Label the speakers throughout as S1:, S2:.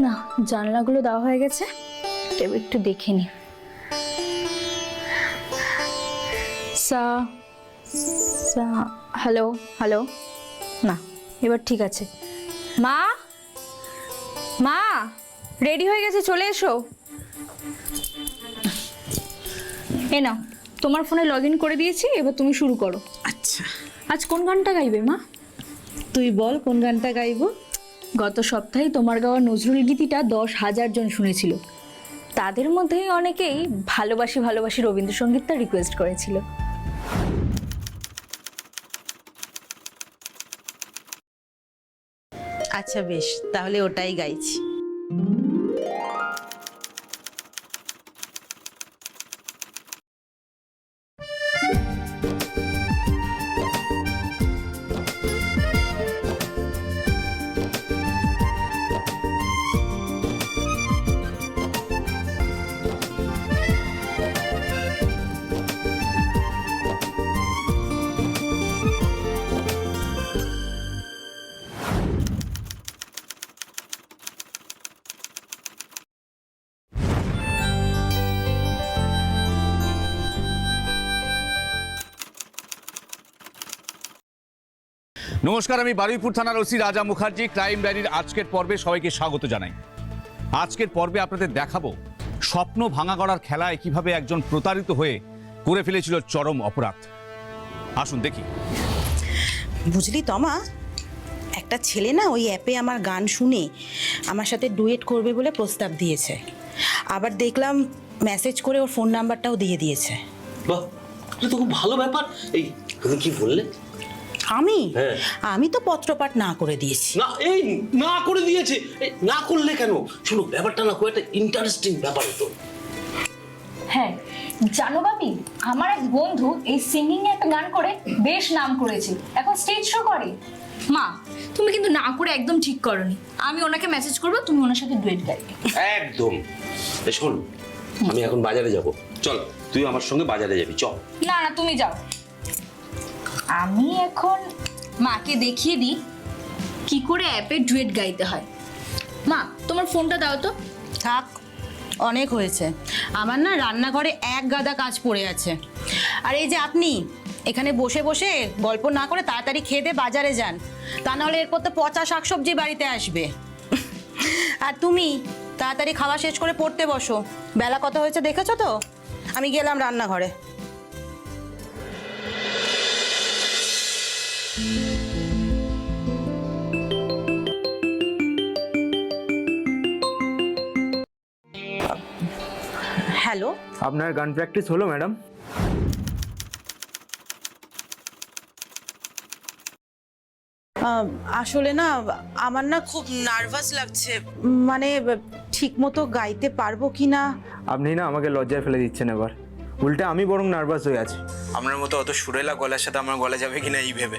S1: না, জানলাগুলো দেওয়া হয়ে গেছে, একটু দেখে নি। হ্যালো হ্যালো, না এবার ঠিক আছে। মা, মা রেডি হয়ে গেছে, চলে এসো। এ নাও, তোমার ফোনে লগ ইন করে দিয়েছি, এবার তুমি শুরু করো।
S2: আচ্ছা,
S1: আজ কোন গানটা গাইবে মা?
S2: তুই বল কোন গানটা গাইবো।
S1: গত সপ্তাহে তোমার গাওয়া নজরুল গীতিটা 10,000 জন শুনেছিল। তাদের মধ্যে অনেকেই ভালোবাসি ভালোবাসি রবীন্দ্রসঙ্গীতটা রিকোয়েস্ট করেছিল।
S2: আচ্ছা বেশ, তাহলে ওটাই গাইছি।
S3: নমস্কার, আমি বারুইপুর থানার ওসি রাজা মুখার্জি। ক্রাইম ডায়েরির আজকের পর্বে সবাইকে স্বাগত জানাই। আজকের পর্বে আপনাদের দেখাবো স্বপ্ন ভাঙা গড়ার খেলায় কিভাবে একজন প্রতারিত হয়ে করে ফেলেছিল চরম অপরাধ। আসুন দেখি।
S2: বুঝলি তমা, একটা ছেলে না ওই অ্যাপে আমার গান শুনে আমার সাথে ডুয়েট করবে বলে প্রস্তাব দিয়েছে। আবার দেখলাম মেসেজ করে ওর ফোন নাম্বারটাও দিয়ে দিয়েছে।
S4: বাহ, এটা তো খুব ভালো ব্যাপার। এই তুমি কি বললে?
S2: আমি তো পত্রপাঠ না করে দিয়েছি।
S4: না, এই না করে দিয়েছে। এই না করলে কেন? শোনো, ব্যাপারটা না খুব একটা ইন্টারেস্টিং ব্যাপার তো।
S1: হ্যাঁ জানো বাপি, আমার এক বন্ধু এই সিঙ্গিং এ একটা গান করে বেশ নাম করেছে, এখন স্টেজ শো করে। মা তুমি কিন্তু না করে একদম ঠিক করনি। আমি ওনাকে মেসেজ করবো, তুমি ওনার সাথে ডুয়েট গাইবে।
S4: একদম। শোন, আমি এখন বাজারে যাব, চল তুই আমার সঙ্গে বাজারে যাবি, চল।
S1: না না, তুমি যাও। আমি এখন মাকে দেখিয়ে দিই কি করে অ্যাপে ডুয়েট গাইতে হয়। মা তোমার ফোনটা দাও তো।
S2: থাক, অনেক হয়েছে। আমার না রান্নাঘরে এক গাদা কাজ পড়ে আছে। আর এই যে আপনি এখানে বসে বসে গল্প না করে তাড়াতাড়ি খেয়ে দিয়ে বাজারে যান, তা নাহলে এরপর তো পচা শাকসবজি বাড়িতে আসবে। আর তুমি তাড়াতাড়ি খাওয়া শেষ করে পড়তে বসো, বেলা কত হয়েছে দেখেছো তো? আমি গেলাম রান্নাঘরে। হ্যালো,
S5: আপনার গান প্র্যাকটিস হলো ম্যাডাম?
S2: আসলে না আমার না খুব নার্ভাস লাগছে, মানে ঠিক মতো গাইতে পারবো কি না।
S5: আপনি না আমাকে লজ্জায় ফেলে দিচ্ছেন এবার। উল্টে আমি বরং নার্ভাস হয়ে আছি। আপনার মতো অত সুরেলা গলার সাথে আমার গলা যাবে কিনা এই ভেবে।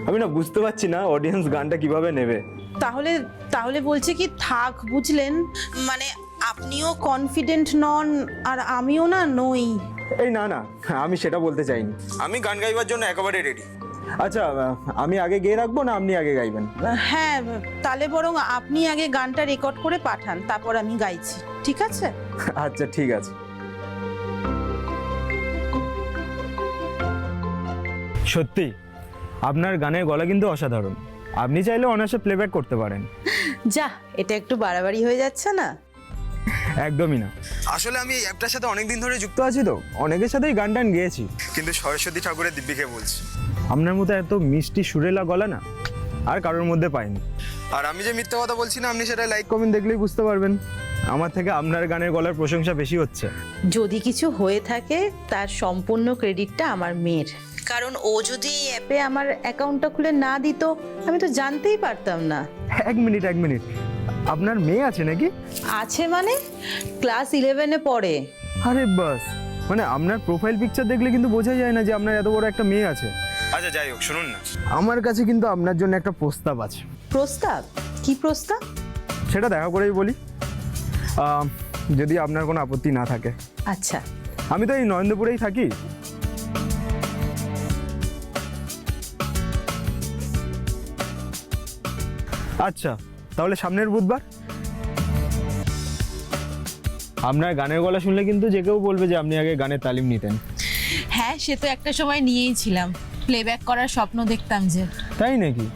S5: আমি না বুঝতে পারছি না অডিয়েন্স গানটা কিভাবে নেবে।
S2: তাহলে তাহলে বলছি কি, থাক বুঝলেন, মানে আপনিও কনফিডেন্ট নন আর আমিও না নই।
S5: এই না না, আমি সেটা বলতে চাইনি। আমি গান গাইবার জন্য একেবারে রেডি। আচ্ছা, আমি আগে গেয়ে রাখবো না আপনি আগে গাইবেন?
S2: হ্যাঁ, তাহলে বরং আপনি আগে গানটা রেকর্ড করে পাঠান, তারপর আমি গাইছি, ঠিক আছে?
S5: আচ্ছা ঠিক আছে। সত্যি আপনার গানের গলা কিন্তু অসাধারণ। আপনি চাইলে অনায়াসে প্লেব্যাক করতে পারেন।
S2: যা, এটা একটু বাড়াবাড়ি হয়ে যাচ্ছে না?
S5: একদমই না। আসলে আমি এই অ্যাপটার সাথে অনেকদিন ধরে যুক্ত আছি, তো অনেকের সাথেই গান টান গেয়েছি, কিন্তু সরস্বতী ঠাকুরের দিব্যিকে বলছি, আপনার মতো এত মিষ্টি সুরেলা গলা না আর কারোর মধ্যে পাইনি। আর আমি যে মিথ্যা কথা বলছি না, আপনি সেটা লাইক কমেন্ট দেখলেই বুঝতে পারবেন। আমার থেকে আপনার গানের গলার প্রশংসা বেশি হচ্ছে।
S2: যদি কিছু হয়ে থাকে তার সম্পূর্ণ ক্রেডিটটা আমার মেয়ের, কারণ ও যদি এই অ্যাপে আমার অ্যাকাউন্টটা খুলে না দিত আমি তো জানতেই পারতাম না।
S5: এক মিনিট, আপনার মেয়ে আছে নাকি?
S2: আছে মানে, ক্লাস 11-এ পড়ে।
S5: আরে বাস, মানে আপনার প্রোফাইল পিকচার দেখলে কিন্তু বোঝা যায় না যে আপনার এত বড় একটা মেয়ে আছে। আচ্ছা যাই হোক, শুনুন না, আমার কাছে কিন্তু আপনার জন্য একটা প্রস্তাব আছে।
S2: প্রস্তাব? কি প্রস্তাব?
S5: সেটা দেখা করেই বলি, যদি আপনার কোনো আপত্তি না থাকে।
S2: আচ্ছা।
S5: আমি তো এই নরেন্দ্রপুরেই থাকি। আচ্ছা, তাহলে সামনের বুধবার আপনার গানের গলা শুনলে কিন্তু যে কেউ বলবে যে আপনি আগে গানের তালিম নিতেন।
S2: হ্যাঁ, সে তো একটা সময় নিয়েইছিলাম, প্লেব্যাক করার স্বপ্ন দেখতাম যে।
S5: তাই নাকি?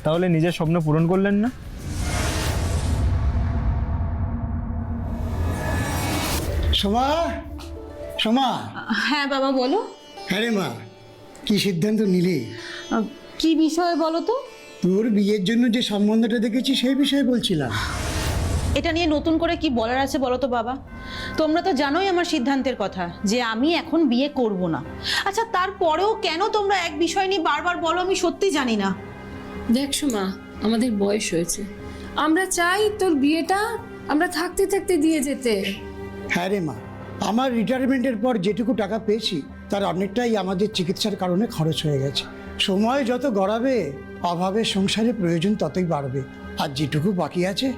S5: তাহলে নিজের স্বপ্ন পূরণ করলেন না?
S6: সোমা, সোমা।
S2: হ্যাঁ বাবা, বলো।
S6: হ্যাঁ রে মা, কি সিদ্ধান্ত নিলে?
S2: কি বিষয়ে বলো তো?
S6: তোর বিয়ের জন্য যে সম্বন্ধটা দেখেছি সেই বিষয়ে বলছিলাম।
S2: এটা নিয়ে নতুন করে কি বলার আছে বলো তো বাবা? তোমরা তো জানোই আমার সিদ্ধান্তের কথা, যে আমি এখন বিয়ে করব না। আচ্ছা, তারপরেও কেন তোমরা এক বিষয় নিয়ে বারবার বলো, আমি সত্যি জানি না।
S7: দেখ সুমা, আমাদের বয়স হয়েছে, আমরা চাই তোর বিয়েটা আমরা থাকতে থাকতে দিয়ে যেতে।
S6: হ্যাঁ রে মা, আমার রিটায়ারমেন্টের পর যেটুকু টাকা পেয়েছি তার অনেকটাই আমাদের চিকিৎসার কারণে খরচ হয়ে গেছে। সময় যত গড়াবে অভাবে সংসারে প্রয়োজন ততই বাড়বে, আর যেটুকু বাকি আছে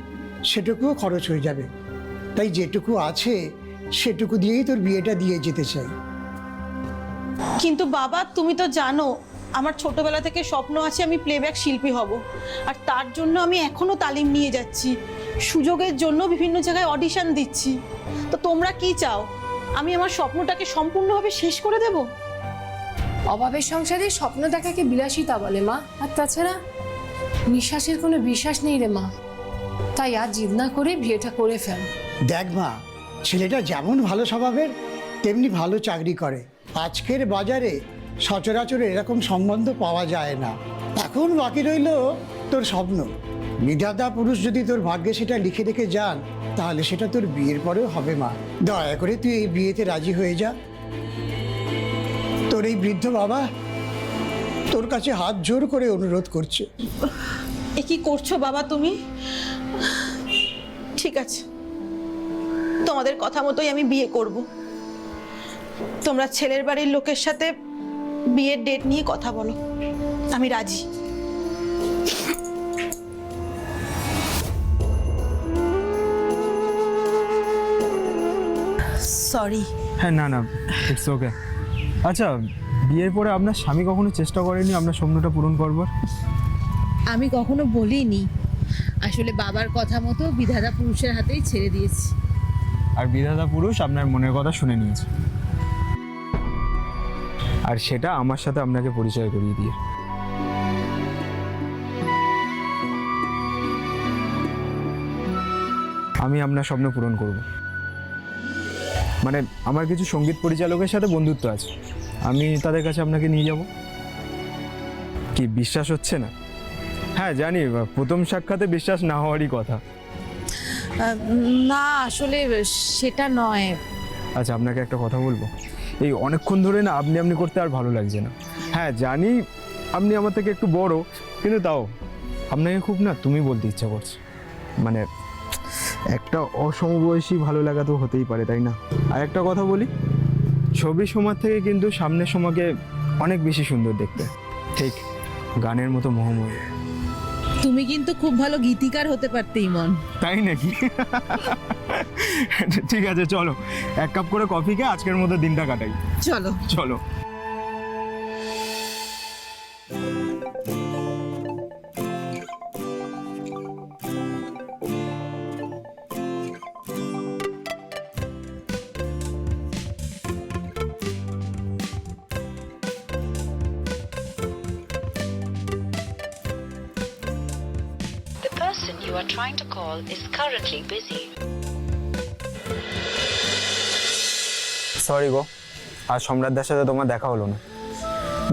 S6: সেটুকুও খরচ হয়ে যাবে। তাই যেটুকু আছে সেটুকু দিয়েই তোর বিয়েটা দিয়ে যেতে চাই।
S2: কিন্তু বাবা, তুমি তো জানো আমার ছোটবেলা থেকে স্বপ্ন আছে আমি প্লেব্যাক শিল্পী হব, আর তার জন্য আমি এখনো তালিম নিয়ে যাচ্ছি, সুযোগের জন্য বিভিন্ন জায়গায় অডিশন দিচ্ছি। তো তোমরা কি চাও, আমি আমার স্বপ্নটাকে সম্পূর্ণভাবে শেষ করে দেব?
S7: অভাবের সংসারে স্বপ্ন দেখাকে বিলাসিতা বলে মা, আর তাছাড়া নিঃশ্বাসের কোনো বিশ্বাস নেই রে মা। তাই আর জিদ না করে বিয়েটা করে ফেল।
S6: দেখ মা, ছেলেটা যেমন ভালো স্বভাবের তেমনি ভালো চাকরি করে। আজকের বাজারে সচরাচর এরকম সম্বন্ধ পাওয়া যায় না। এখন বাকি রইল তোর স্বপ্ন। বিধাতা পুরুষ যদি তোর ভাগ্যে সেটা লিখে রেখে যান তাহলে সেটা তোর বিয়ের পরেও হবে মা। দয়া করে তুই এই বিয়েতে রাজি হয়ে যা। তোর এই বৃদ্ধ বাবা তোর কাছে হাত জোর করে অনুরোধ করছে।
S2: এ কি করছো বাবা তুমি? ঠিক আছে, তোমাদের কথা মতোই আমি বিয়ে করব। তোমরা ছেলের বাড়ির লোকের সাথে বিয়ের ডেট নিয়ে কথা বলো, আমি রাজি। সরি।
S5: হ্যাঁ, না না, ইটস ওকে। আচ্ছা, বিয়ের পরে আপনার স্বামী কখনো চেষ্টা করেনি আপনার স্বপ্নটা পূরণ করবার?
S2: আমি কখনো বলিনি, আসলে বাবার কথা মতো বিধাতা পুরুষের হাতেই ছেড়ে দিয়েছি।
S5: আর বিধাতা পুরুষ আপনার মনের কথা শুনে নিয়েছে, আর সেটা আমার সাথে আপনাকে পরিচয় করিয়ে দিয়ে। আমি আপনার স্বপ্ন পূরণ করব। মানে আমার কিছু সঙ্গীত পরিচালকের সাথে বন্ধুত্ব আছে, আমি তাদের কাছে আপনাকে নিয়ে যাব। কি বিশ্বাস হচ্ছে না? হ্যাঁ জানি, প্রথম সাক্ষাতে বিশ্বাস না হওয়ারই কথা।
S2: না, আসলে সেটা নয়।
S5: আচ্ছা, আপনাকে একটা কথা বলবো। এই অনেকক্ষণ ধরে না আপনি আপনি করতে আর ভালো লাগছে না। হ্যাঁ জানি আপনি আমার থেকে একটু বড়, কিন্তু তাও আপনাকে খুব না তুমি বলতে ইচ্ছা করছে। মানে একটা অসমবয়সী ভালো লাগা তো হতেই পারে, তাই না? আর একটা কথা বলি, ছবির সময় থেকে কিন্তু সামনের সময়কে অনেক বেশি সুন্দর দেখতে, ঠিক গানের মতো মোহময়।
S2: তুমি কিন্তু খুব ভালো গীতিকার হতে পারতে ইমন।
S5: তাই নাকি? ঠিক আছে, চলো এক কাপ করে কফি খেয়ে আজকের মতো দিনটা কাটাই।
S2: চলো
S5: চলো।
S8: The person you are trying to call is currently busy.
S5: Sorry গো, আর সম্রাটদার সাথে তোমার দেখা হলো না।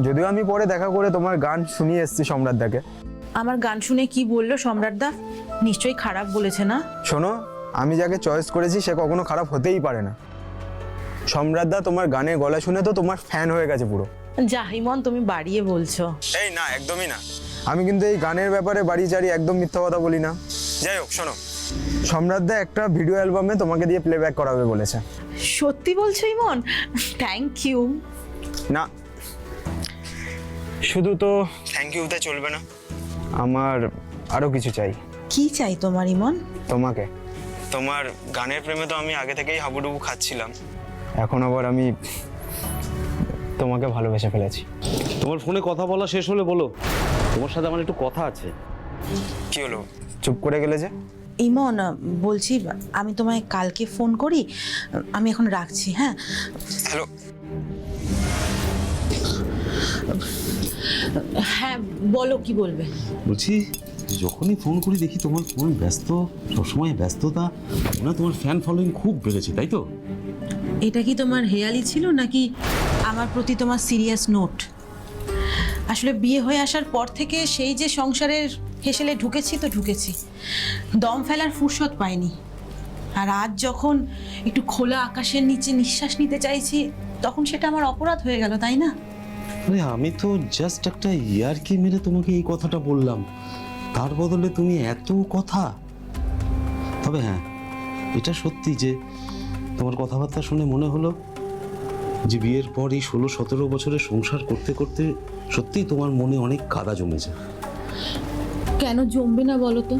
S5: যদিও আমি পরে দেখা করে তোমার গান শুনিয়ে এসেছি সম্রাটদাকে।
S2: আমার গান শুনে কি বললো সম্রাটদা? নিশ্চয়ই খারাপ বলেছে না?
S5: শোনো, আমি যাকে চয়েস করেছি সে কখনো খারাপ হতেই পারে না। সম্রাটদা তোমার গানের গলা শুনে তো তোমার ফ্যান হয়ে গেছে পুরো।
S2: যা ইমন, তুমি বাড়িয়ে বলছো।
S5: এই না, একদমই না। আমি কিন্তু এই গানের ব্যাপারে বাড়ি চারি একদম মিথ্যা কথা বলি না। যাই হোক, শোনো, সম্রাটদা একটা ভিডিও অ্যালবামে তোমাকে দিয়ে প্লেব্যাক করাবে বলেছে।
S2: সত্যি বলছো ইমন? Thank you.
S5: না, শুধু তো থ্যাংক ইউতে চলবে না, আমার আরও কিছু চাই।
S2: কি চাই তোমার ইমন?
S5: তোমাকে। তোমার গানের প্রেমে তো আমি আগে থেকেই হাবুডুবু খাচ্ছিলাম, এখন আবার আমি তোমাকে ভালোবেসে ফেলেছি।
S4: তোমার ফোনে কথা বলা শেষ হলে বলো, তোমার সাথে আমার একটু কথা আছে।
S5: কি হলো, চুপ করে গেলে যে?
S2: ইমন, বলছি আমি তোমায় কালকে ফোন করি, আমি এখন রাখছি। হ্যাঁ,
S5: হ্যালো।
S2: হ্যাঁ বলো, কি বলবে?
S4: বলছি যখনই ফোন করি দেখি তোমার ফোন ব্যস্ত, সবসময় ব্যস্ততা, না তোমার ফ্যান ফলোয়িং খুব বেড়েছে, তাই তো?
S2: এটা কি তোমার হেয়ালি ছিল নাকি আমার প্রতি তোমার সিরিয়াস নোট? আসলে বিয়ে হয়ে আসার পর থেকে সেই যে সংসারের হেসেলে ঢুকেছি তো ঢুকেছি, দম ফেলার ফুরসত পাইনি। আর আজ যখন একটু খোলা আকাশের নিচে নিঃশ্বাস নিতে চাইছি, তখন সেটা আমার অপরাধ হয়ে গেল, তাই না?
S4: আরে আমি তো জাস্ট একটা ইয়ার্কি মেরে তোমাকে এই কথাটা বললাম, তার বদলে তুমি এত কথা। তবে হ্যাঁ, এটা সত্যি যে তোমার কথাবার্তা শুনে মনে হলো যে বিয়ের পর এই 16-17 বছরের সংসার করতে করতে সত্যিই তোমার মনে অনেক কাদা জমেছে।
S2: কেন জমবে না বলো তো?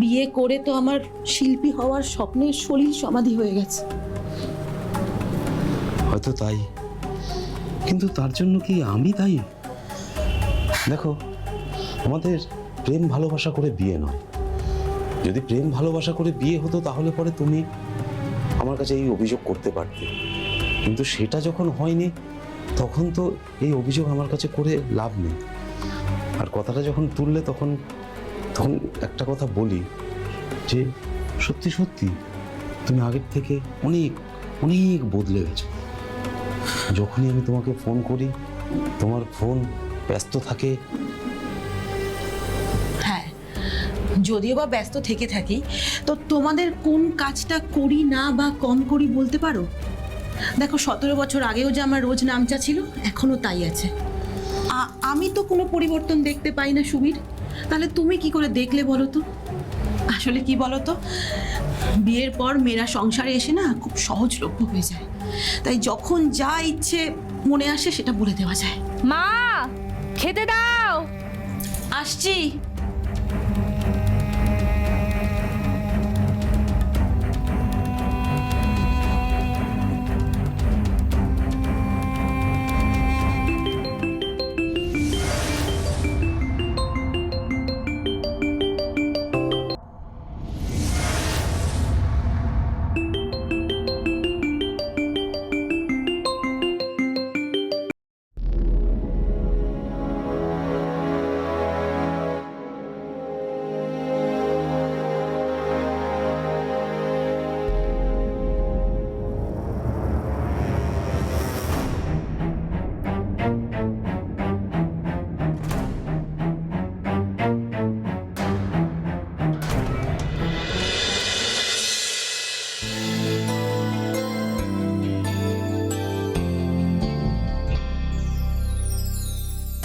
S2: বিয়ে করে তো আমার শিল্পী হওয়ার স্বপ্নের সলিল সমাধি হয়ে গেছে।
S4: হয়তো তাই, কিন্তু তার জন্য কি আমি দায়ী? দেখো, আমাদের প্রেম ভালোবাসা করে বিয়ে নয়। যদি প্রেম ভালোবাসা করে বিয়ে হতো তাহলে পরে তুমি আমার কাছে এই অভিযোগ করতে পারতে, কিন্তু সেটা যখন হয়নি তখন তো এই অভিযোগ আমার কাছে করে লাভ নেই। আর কথাটা যখন তুললে তখন একটা কথা বলি যে সত্যি সত্যি তুমি আগের থেকে অনেক অনেক বদলে গেছো। যখনই আমি তোমাকে ফোন করি তোমার ফোন ব্যস্ত থাকে।
S2: হ্যাঁ, যদিও বা ব্যস্ত থেকে থাকি, তো তোমাদের কোন কাজটা করি না বা কম করি বলতে পারো? দেখো, 17 বছর আগেও যে আমার রোজ নামচা ছিল, এখনো তাই আছে। আমি তো কোনো পরিবর্তন দেখতে পাই না সুবীর, তাহলে তুমি কি করে দেখলে বলো তো? আসলে কি বলো তো, বিয়ের পর মেয়েরা সংসারে এসে না খুব সহজলভ্য হয়ে যায়, তাই যখন যা ইচ্ছে মনে আসে সেটা বলে দেওয়া যায়।
S1: মা, খেতে দাও।
S2: আসছি।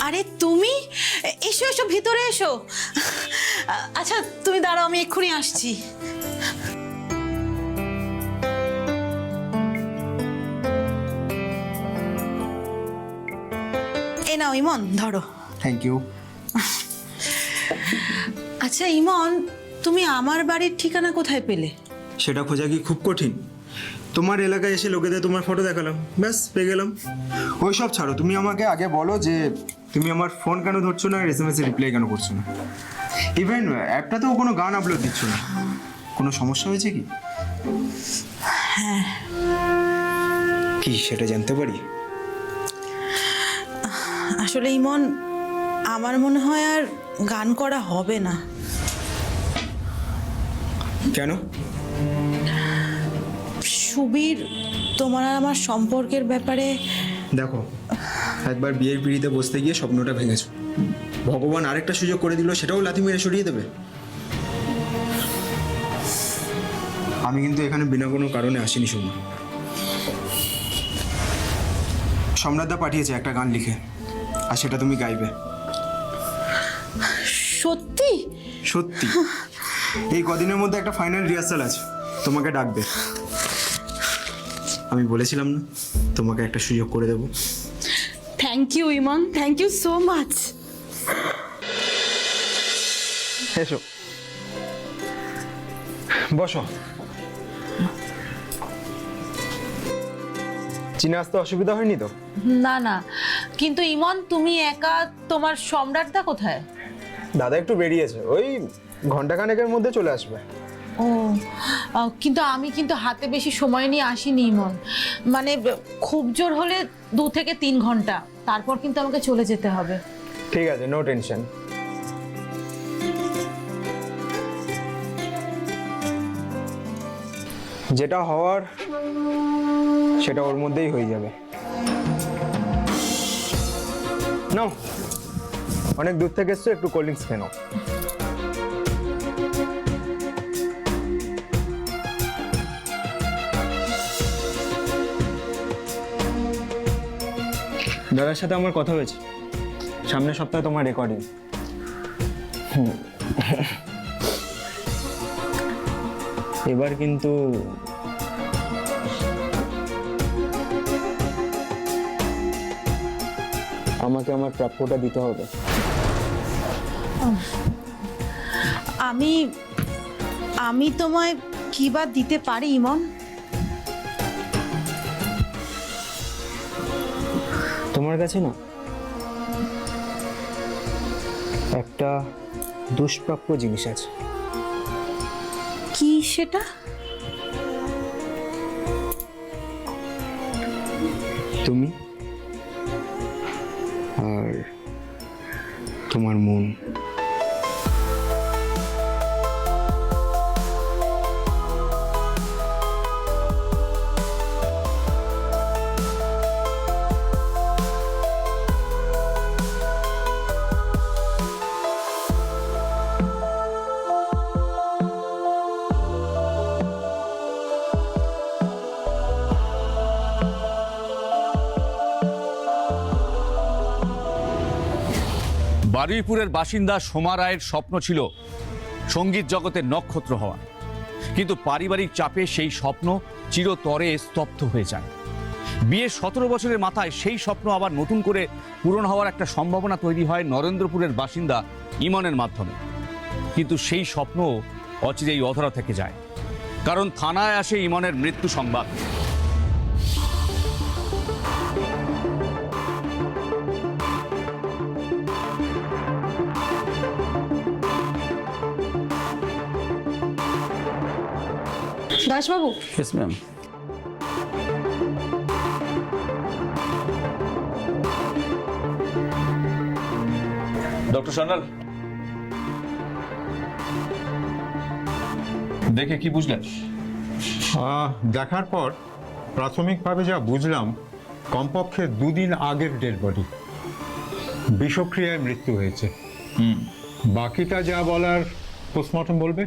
S2: আরে তুমি, এসো এসো, ভিতরে এসো। আচ্ছা তুমি দাঁড়াও, আমি এক্ষুনি আসছি। এ নাও ইমন, ধরো।
S5: Thank you.
S2: আচ্ছা ইমন, তুমি আমার বাড়ির ঠিকানা কোথায় পেলে?
S5: সেটা খোঁজা কি খুব কঠিন? তোমার এলাকায় এসে লোকেদের তোমার ফটো দেখালাম, ব্যাস পেয়ে গেলাম। ওই সব ছাড়ো, তুমি আমাকে আগে বলো যে তুমি আমার ফোন কেন ধরছো না, আর SMS এ রিপ্লাই কেন করছো না? ইভেন অ্যাপটাতেও কোনো গান আপলোড দিচ্ছ না, কোনো সমস্যা হয়েছে কি?
S2: হ্যাঁ।
S5: কি সেটা জানতে পারি?
S2: আসলে ইমন, আমার মনে হয় আর গান করা হবে না।
S5: কেন?
S2: সুবীর, তোমার আর আমার সম্পর্কের ব্যাপারে
S5: দেখো, একবার বিয়ের পিঁড়িতে বসতে গিয়ে স্বপ্নটা ভেঙেছো, ভগবান আরেকটা সুযোগ করে দিল, সেটাও লাথি মেরে সরিয়ে দেবে? আমি কিন্তু এখানে বিনা কোনো কারণে আসিনি সুমা। সম্রাটদা পাঠিয়েছে একটা গান লিখে, আর সেটা তুমি গাইবে।
S2: সত্যি?
S5: সত্যি। এই কদিনের মধ্যে একটা ফাইনাল রিহার্সাল আছে, তোমাকে ডাকবে। আমি বলেছিলাম না তোমাকে একটা সুযোগ করে দেবো।
S2: Thank you Emon, thank you so much.
S5: এসো, বসো। চিনে আসতে অসুবিধা হয়নি তো?
S2: না না, কিন্তু ইমন তুমি একা, তোমার সম্রাটদা কোথায়?
S5: দাদা একটু বেরিয়েছে, ওই ঘন্টাখানেকের মধ্যে চলে আসবে।
S2: ও কিন্তু আমি কিন্তু হাতে বেশি সময় নিয়ে আসিনি ইমন, মানে খুব জোর হলে 2 থেকে 3 ঘন্টা, তারপর কিন্তু আমাকে চলে যেতে হবে।
S5: ঠিক আছে, নো টেনশন। যেটা হওয়ার সেটা ওর মধ্যেই হয়ে যাবে। নাও, অনেক দূর থেকে এসছো, একটু কোল্ড ড্রিঙ্কস খেয়ে নাও। দাদার সাথে আমার কথা হয়েছে, সামনের সপ্তাহে তোমার রেকর্ডিং। এবার কিন্তু আমাকে আমার প্রাপ্যটা দিতে হবে।
S2: আমি তোমায় কি বা দিতে পারি ইমন?
S5: তোমার কাছে না একটা দুষ্প্রাপ্য জিনিস আছে।
S2: কি সেটা?
S5: তুমি আর তোমার মন।
S3: বারুইপুরের বাসিন্দা সোমা রায়ের স্বপ্ন ছিল সঙ্গীত জগতের নক্ষত্র হওয়া, কিন্তু পারিবারিক চাপে সেই স্বপ্ন চিরতরে স্তব্ধ হয়ে যায়। বিয়ের 17 বছরের মাথায় সেই স্বপ্ন আবার নতুন করে পূরণ হওয়ার একটা সম্ভাবনা তৈরি হয় নরেন্দ্রপুরের বাসিন্দা ইমনের মাধ্যমে, কিন্তু সেই স্বপ্ন অচিরেই অধরা থেকে যায়, কারণ থানায় আসে ইমনের মৃত্যু সংবাদ।
S7: দাসবাবু,
S9: Yes, ma'am.
S3: ডক্টর সান্যাল, দেখে কি বুঝলেন?
S10: দেখার পর প্রাথমিকভাবে যা বুঝলাম, কমপক্ষে 2 দিন আগের ডেড বডি, বিষক্রিয়ায় মৃত্যু হয়েছে। বাকিটা যা বলার পোস্টমর্টম বলবে।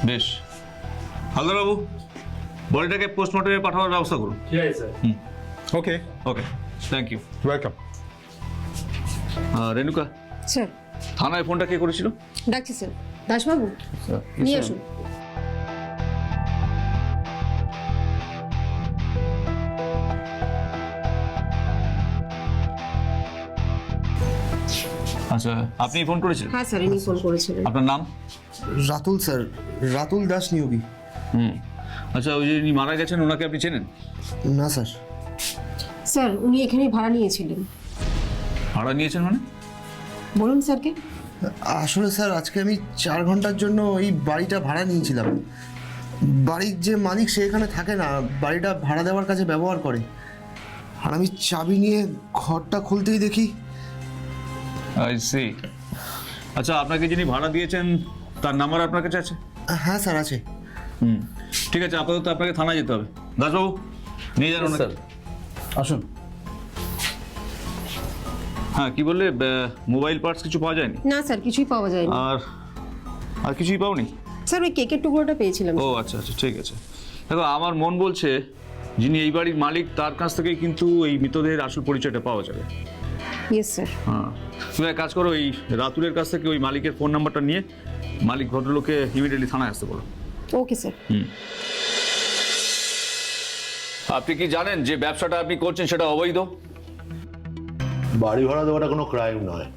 S3: বেশ, হালদারবাবু, বডিটাকে পোস্টমর্টমে পাঠানোর ব্যবস্থা করুন।
S10: Okay,
S3: okay, thank you.
S10: Welcome.
S3: Renuka,
S7: sir
S3: থানায় ফোনটা কে করেছিল?
S7: ডাকছি স্যার। দাসবাবু, নিয়ে আসুন।
S3: আচ্ছা, আপনি ফোন করেছিলেন?
S7: হ্যাঁ স্যার, ইনি ফোন করেছিলেন।
S3: আপনার নাম?
S11: রাতুল স্যার, রাতুল দাস নিয়োগী।
S3: আচ্ছা, ওই যে ইনি মারা গেছেন, ওনাকে আপনি চেনেন?
S11: না স্যার।
S7: স্যার, উনি এখানেই ভাড়া নিয়েছিলেন।
S3: ভাড়া নিয়েছেন মানে?
S7: বলুন স্যারকে।
S11: আসলে স্যার, আজকে আমি 4 ঘন্টার জন্য এই বাড়িটা ভাড়া নিয়েছিলাম। বাড়ির যে মালিক সে এখানে থাকে না, বাড়িটা ভাড়া দেওয়ার কাজে ব্যবহার করে। আর আমি চাবি নিয়ে ঘরটা খুলতেই দেখি।
S3: I see. আচ্ছা, আপনাকে যিনি ভাড়া দিয়েছেন তার নাম্বার আপনার কাছে আছে?
S11: হ্যাঁ স্যার, আছে।
S3: ঠিক আছে, আপাতত আপনাকে থানায় যেতে হবে। দাসবাবু, নিয়ে যান ওনাকে।
S9: আসুন।
S3: হ্যাঁ, কি বললে? মোবাইল পার্টস কিছু পাওয়া যায়নি?
S7: না স্যার, কিছুই পাওয়া যায়নি।
S3: আর কিছুই পাওনি?
S7: স্যার, ওই কেকের টুকরোটা পেয়েছিলাম।
S3: ও আচ্ছা আচ্ছা, ঠিক আছে। দেখো, আমার মন বলছে যিনি এই বাড়ির মালিক তার কাছ থেকেই কিন্তু এই মৃতদেহের আসল পরিচয়টা পাওয়া যাবে।
S7: Yes sir.
S3: হ্যাঁ, তুমি এক কাজ করো, ওই রাতুলের কাছ থেকে ওই মালিকের ফোন নাম্বারটা নিয়ে মালিক ভদ্রলোককে ইমিডিয়েটলি থানায় আসতে বলো।
S7: Okay sir.
S3: আপনি কি জানেন যে ব্যবসাটা আপনি করছেন সেটা অবৈধ?
S12: বাড়ি ভাড়া দেওয়াটা কোনো ক্রাইম নয়।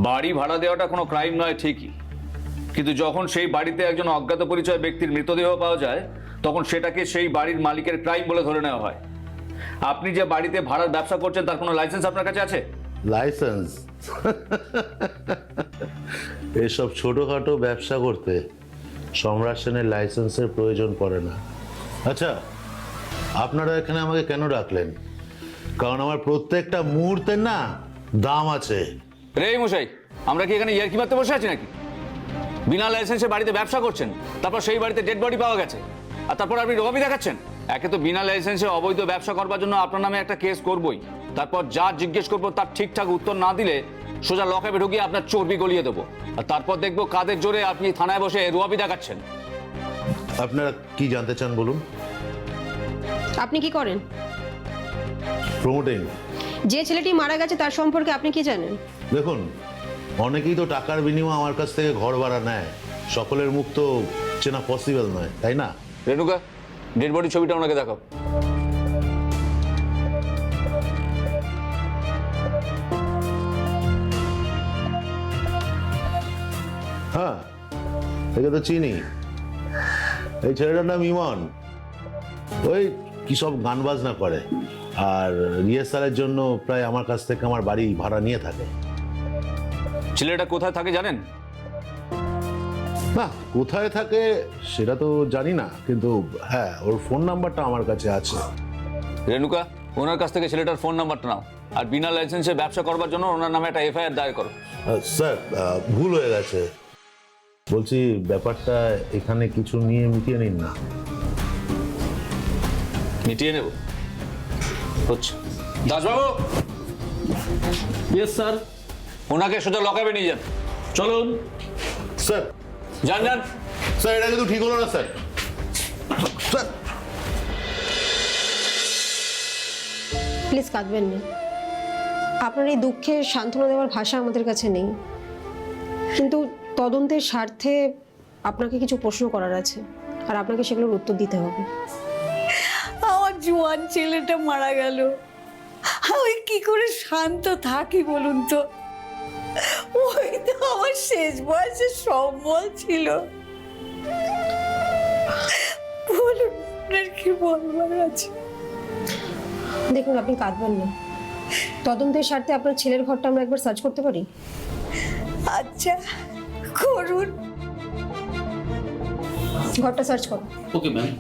S3: বাড়ি ভাড়া দেওয়াটা কোনো ক্রাইম নয় ঠিকই, কিন্তু যখন সেই বাড়িতে একজন অজ্ঞাত পরিচয় ব্যক্তির মৃতদেহ পাওয়া যায় তখন সেটাকে সেই বাড়ির মালিকের ক্রাইম বলে ধরে নেওয়া হয়। আপনি যে বাড়িতে ভাড়ার ব্যবসা করছেন তার কোনো লাইসেন্স আপনার কাছে আছে?
S12: লাইসেন্স? এসব ছোটখাটো ব্যবসা করতে সম্রাট সেনের লাইসেন্সের প্রয়োজন পড়ে না। আচ্ছা, আপনারা এখানে আমাকে কেন ডাকলেন? কারণ আমার প্রত্যেকটা মুহূর্তের না দাম আছে।
S3: রে মশাই, আমরা কি এখানে ইয়ার্কি মারতে বসে আছি নাকি? বিনা লাইসেন্সে বাড়িতে ব্যবসা করছেন, তারপর সেই বাড়িতে ডেড বডি পাওয়া গেছে, আর তারপর আপনি রোগাবি দেখাচ্ছেন। একে তো বিনা লাইসেন্সে অবৈধ ব্যবসা করবার জন্য আপনার নামে একটা কেস করবই, তারপর যা জিজ্ঞেস করবো তার ঠিকঠাক উত্তর না দিলে সোজা লকআপে ঢুকিয়ে আপনার চর্বি গলিয়ে দেবো, আর তারপর দেখবো কাদের জোরে আপনি থানায় বসে রোয়াবি দেখাচ্ছেন।
S12: আপনারা কি জানতে চান বলুন?
S9: আপনি কি করেন?
S12: প্রমোটিং।
S9: যে ছেলেটি মারা গেছে তার সম্পর্কে আপনি কি জানেন?
S12: দেখুন, অনেকেই তো টাকার বিনিময়ে আমার কাছ থেকে ঘর ভাড়া নেয়, সকলের মুখ তো চেনা পসিবল নয়, তাই না?
S3: রেণুকা, ডেড বডি ছবিটা ওনাকে দেখাও।
S12: হ্যাঁ, একে তো চিনি। এই ছেলেটার নাম ইমন। ওই কি সব গান বাজনা করে, আর রিহার্সালের জন্য প্রায় আমার কাছ থেকে আমার বাড়ি ভাড়া নিয়ে থাকে।
S3: ছেলেটা কোথায় থাকে জানেন?
S12: না, কোথায় থাকে সেটা তো জানি না, কিন্তু হ্যাঁ, ওর ফোন নাম্বারটা আমার কাছে আছে।
S3: রেণুকা, ওনার কাছ থেকে ছেলেটার ফোন নাম্বারটা নাও, আর বিনা লাইসেন্সে ব্যবসা করবার জন্য ওনার নামে একটা এফআইআর দায়ের করো।
S12: স্যার, ভুল হয়ে গেছে। বলছি, ব্যাপারটা এখানে কিছু নিয়ে মিটিয়ে নিন না।
S3: মিটিয়ে নেব হচ্ছে। দাসবাবু। Yes sir. ওনাকে সোজা লকআপে নিয়ে যান। চলুন
S12: স্যার।
S3: যান যান।
S12: স্যার, এটা কিন্তু ঠিক হলো না স্যার। স্যার,
S9: প্লিজ কাঁদবেন না। আপনার এই দুঃখে সান্ত্বনা দেওয়ার ভাষা আমাদের কাছে নেই, কিন্তু তদন্তের স্বার্থে আপনাকে কিছু প্রশ্ন করার আছে, আর আপনাকে সেগুলোর উত্তর দিতে হবে।
S13: আমার জোয়ান ছেলেটা মারা গেল, আমি কি করে শান্ত থাকি বলুন তো? ওই তো আমার শেষ বয়সে সম্বল ছিল। বলুন, আপনার কি বলবার আছে?
S9: দেখুন, আপনি কাঁদবেন না। তদন্তের স্বার্থে আপনার ছেলের ঘরটা আমরা একবার সার্চ করতে পারি?
S13: আচ্ছা, করুন।
S9: ঘরটা সার্চ করুন।
S3: Okay ma'am.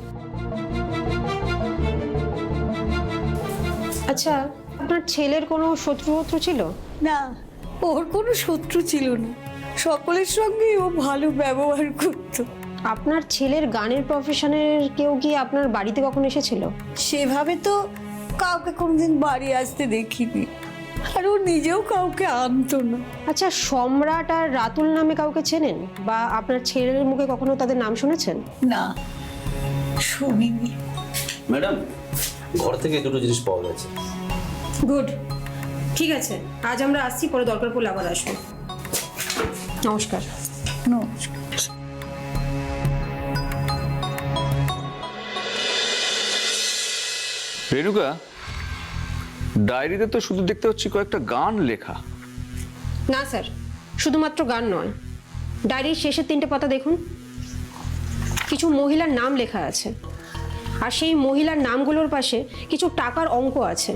S9: আচ্ছা, আপনার ছেলের কোনো শত্রু ছিল?
S13: না, ওর কোনো শত্রু ছিল না, সকলের সঙ্গেই ও ভালো ব্যবহার করত।
S9: আপনার ছেলের গানের প্রফেশনের কেউ কি আপনার বাড়িতে কখনো এসেছিল?
S13: সেভাবে তো কাউকে কোনোদিন বাড়ি আসতে দেখিনি, আর ও নিজেও কাউকে আনতো না।
S9: আচ্ছা, সম্রাট আর রাতুল নামে কাউকে চেনেন, বা আপনার ছেলের মুখে কখনো তাদের নাম শুনেছেন?
S13: না, শুনিনি।
S4: ম্যাডাম, ঘর থেকে দুটো জিনিস পাওয়া গেছে।
S9: গুড, ঠিক আছে, আজ আমরা আসছি, পরে দরকার পড়লে আবার আসবো। নমস্কার।
S13: নমস্কার।
S3: রেণুকা, ডায়েরিতে তো শুধু দেখতে হচ্ছে কয়েকটা গান লেখা।
S9: না স্যার, শুধুমাত্র গান নয়, ডায়েরির শেষের 3টে পাতা দেখুন, কিছু মহিলার নাম লেখা আছে, আর সেই মহিলার নামগুলোর পাশে কিছু টাকার অঙ্ক আছে।